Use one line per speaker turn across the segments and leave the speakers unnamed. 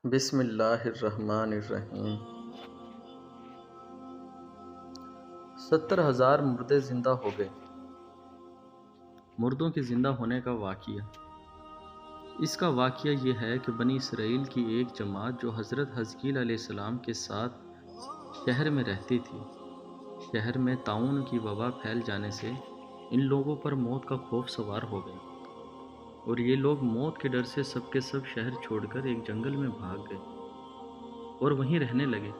بسم اللہ الرحمن الرحیم۔ 70,000 مردے زندہ ہو گئے۔ مردوں کے زندہ ہونے کا واقعہ۔ اس کا واقعہ یہ ہے کہ بنی اسرائیل کی ایک جماعت جو حضرت حزقیل علیہ السلام کے ساتھ شہر میں رہتی تھی، شہر میں طاعون کی وبا پھیل جانے سے ان لوگوں پر موت کا خوف سوار ہو گیا، اور یہ لوگ موت کے ڈر سے سب کے سب شہر چھوڑ کر ایک جنگل میں بھاگ گئے اور وہیں رہنے لگے۔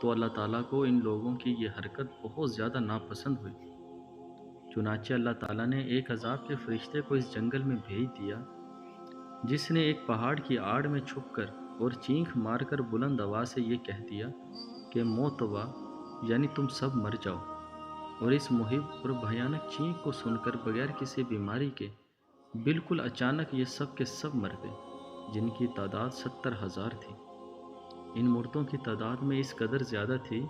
تو اللہ تعالیٰ کو ان لوگوں کی یہ حرکت بہت زیادہ ناپسند ہوئی، چنانچہ اللہ تعالیٰ نے ایک عذاب کے فرشتے کو اس جنگل میں بھیج دیا، جس نے ایک پہاڑ کی آڑ میں چھپ کر اور چینخ مار کر بلند آواز سے یہ کہہ دیا کہ موتوا، یعنی تم سب مر جاؤ۔ اور اس مہیب اور بھیانک چینخ کو سن کر بغیر کسی بیماری کے بالکل اچانک یہ سب کے سب مر گئے، جن کی تعداد 70,000 تھی۔ ان مردوں کی تعداد میں اس قدر زیادہ تھی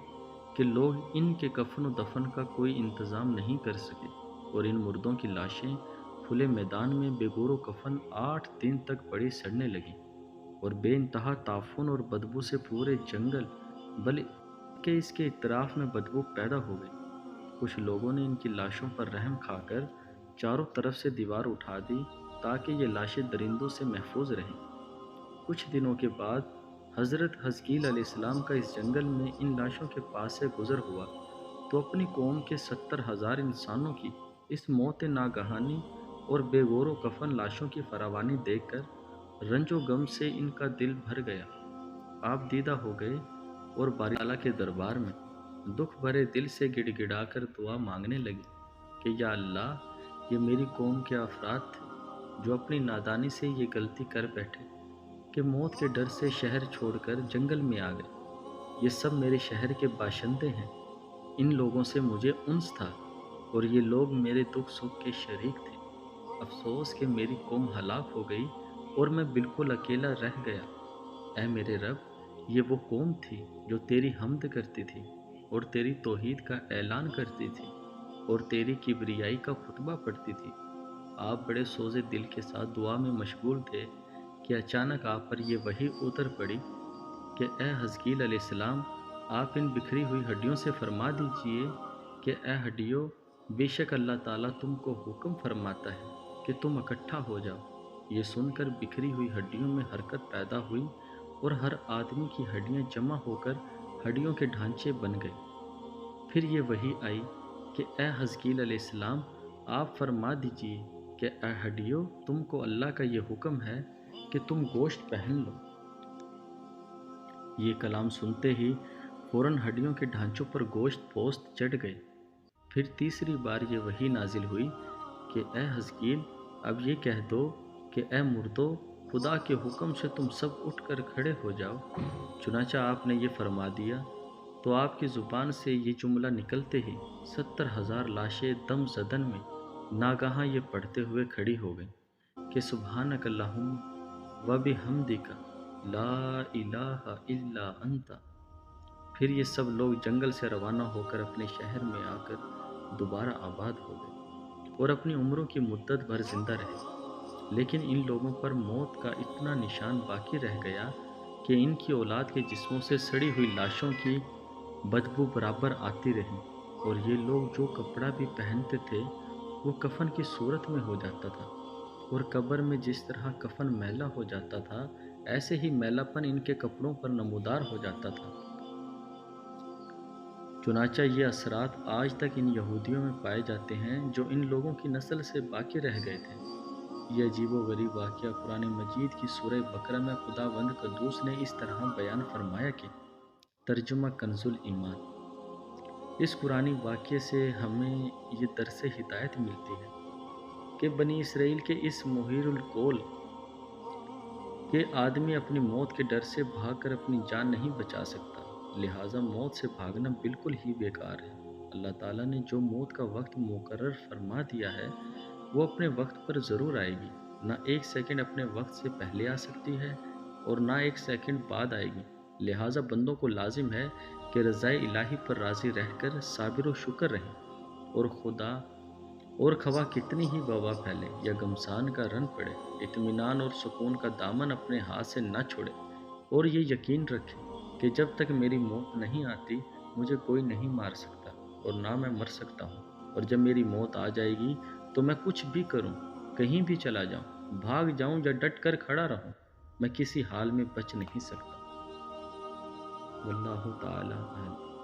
کہ لوگ ان کے کفن و دفن کا کوئی انتظام نہیں کر سکے، اور ان مردوں کی لاشیں کھلے میدان میں بے گور و کفن 8 دن تک پڑی سڑنے لگیں، اور بے انتہا تعفن اور بدبو سے پورے جنگل بلکہ اس کے اطراف میں بدبو پیدا ہو گئی۔ کچھ لوگوں نے ان کی لاشوں پر رحم کھا کر چاروں طرف سے دیوار اٹھا دی تاکہ یہ لاشیں درندوں سے محفوظ رہیں۔ کچھ دنوں کے بعد حضرت حزقیل علیہ السلام کا اس جنگل میں ان لاشوں کے پاس سے گزر ہوا تو اپنی قوم کے 70,000 انسانوں کی اس موت ناگہانی اور بے گور و کفن لاشوں کی فراوانی دیکھ کر رنج و غم سے ان کا دل بھر گیا۔ آپ دیدہ ہو گئے اور باری تعالیٰ کے دربار میں دکھ بھرے دل سے گڑ گڑا کر دعا مانگنے لگے کہ یا اللہ، یہ میری قوم کے افراد تھے جو اپنی نادانی سے یہ غلطی کر بیٹھے کہ موت کے ڈر سے شہر چھوڑ کر جنگل میں آ گئے۔ یہ سب میرے شہر کے باشندے ہیں، ان لوگوں سے مجھے انس تھا اور یہ لوگ میرے دکھ سکھ کے شریک تھے۔ افسوس کہ میری قوم ہلاک ہو گئی اور میں بالکل اکیلا رہ گیا۔ اے میرے رب، یہ وہ قوم تھی جو تیری حمد کرتی تھی اور تیری توحید کا اعلان کرتی تھی اور تیری کبریائی کا خطبہ پڑھتی تھی۔ آپ بڑے سوزے دل کے ساتھ دعا میں مشغول تھے کہ اچانک آپ پر یہ وحی اتر پڑی کہ اے حزقیل علیہ السلام، آپ ان بکھری ہوئی ہڈیوں سے فرما دیجئے کہ اے ہڈیوں، بے شک اللہ تعالیٰ تم کو حکم فرماتا ہے کہ تم اکٹھا ہو جاؤ۔ یہ سن کر بکھری ہوئی ہڈیوں میں حرکت پیدا ہوئی اور ہر آدمی کی ہڈیاں جمع ہو کر ہڈیوں کے ڈھانچے بن گئے۔ پھر یہ وحی آئی کہ اے حزقیل علیہ السلام، آپ فرما دیجئے کہ اے ہڈیوں، تم کو اللہ کا یہ حکم ہے کہ تم گوشت پہن لو۔ یہ کلام سنتے ہی فوراً ہڈیوں کے ڈھانچوں پر گوشت پوست چڑھ گئے۔ پھر تیسری بار یہ وحی نازل ہوئی کہ اے حزقیل، اب یہ کہہ دو کہ اے مردو، خدا کے حکم سے تم سب اٹھ کر کھڑے ہو جاؤ۔ چنانچہ آپ نے یہ فرما دیا تو آپ کی زبان سے یہ جملہ نکلتے ہی 70,000 لاشیں دم زدن میں ناگہاں یہ پڑھتے ہوئے کھڑی ہو گئیں کہ سبحانک اللہم و بحمدک لا الہ الا انت۔ پھر یہ سب لوگ جنگل سے روانہ ہو کر اپنے شہر میں آ کر دوبارہ آباد ہو گئے اور اپنی عمروں کی مدت بھر زندہ رہے۔ لیکن ان لوگوں پر موت کا اتنا نشان باقی رہ گیا کہ ان کی اولاد کے جسموں سے سڑی ہوئی لاشوں کی بدبو برابر آتی رہی، اور یہ لوگ جو کپڑا بھی پہنتے تھے وہ کفن کی صورت میں ہو جاتا تھا، اور قبر میں جس طرح کفن میلا ہو جاتا تھا ایسے ہی میلا پن ان کے کپڑوں پر نمودار ہو جاتا تھا۔ چنانچہ یہ اثرات آج تک ان یہودیوں میں پائے جاتے ہیں جو ان لوگوں کی نسل سے باقی رہ گئے تھے۔ یہ عجیب و غریب واقعہ قرآن مجید کی سورہ بقرہ میں خداوند قدوس نے اس طرح بیان فرمایا کہ ترجمہ کنز ایمان۔ اس قرآنی واقعے سے ہمیں یہ درس ہدایت ملتی ہے کہ بنی اسرائیل کے اس محیر القول کہ آدمی اپنی موت کے ڈر سے بھاگ کر اپنی جان نہیں بچا سکتا، لہٰذا موت سے بھاگنا بالکل ہی بیکار ہے۔ اللہ تعالیٰ نے جو موت کا وقت مقرر فرما دیا ہے وہ اپنے وقت پر ضرور آئے گی، نہ ایک سیکنڈ اپنے وقت سے پہلے آ سکتی ہے اور نہ ایک سیکنڈ بعد آئے گی۔ لہٰذا بندوں کو لازم ہے کہ رضائے الہی پر راضی رہ کر صابر و شکر رہیں، اور خواہ کتنی ہی وبا پھیلے یا گمسان کا رن پڑے، اطمینان اور سکون کا دامن اپنے ہاتھ سے نہ چھوڑے۔ اور یہ یقین رکھیں کہ جب تک میری موت نہیں آتی مجھے کوئی نہیں مار سکتا اور نہ میں مر سکتا ہوں، اور جب میری موت آ جائے گی تو میں کچھ بھی کروں، کہیں بھی چلا جاؤں، بھاگ جاؤں یا ڈٹ کر کھڑا رہوں، میں کسی حال میں بچ نہیں سکتا۔ واللہ تعالی اعلم۔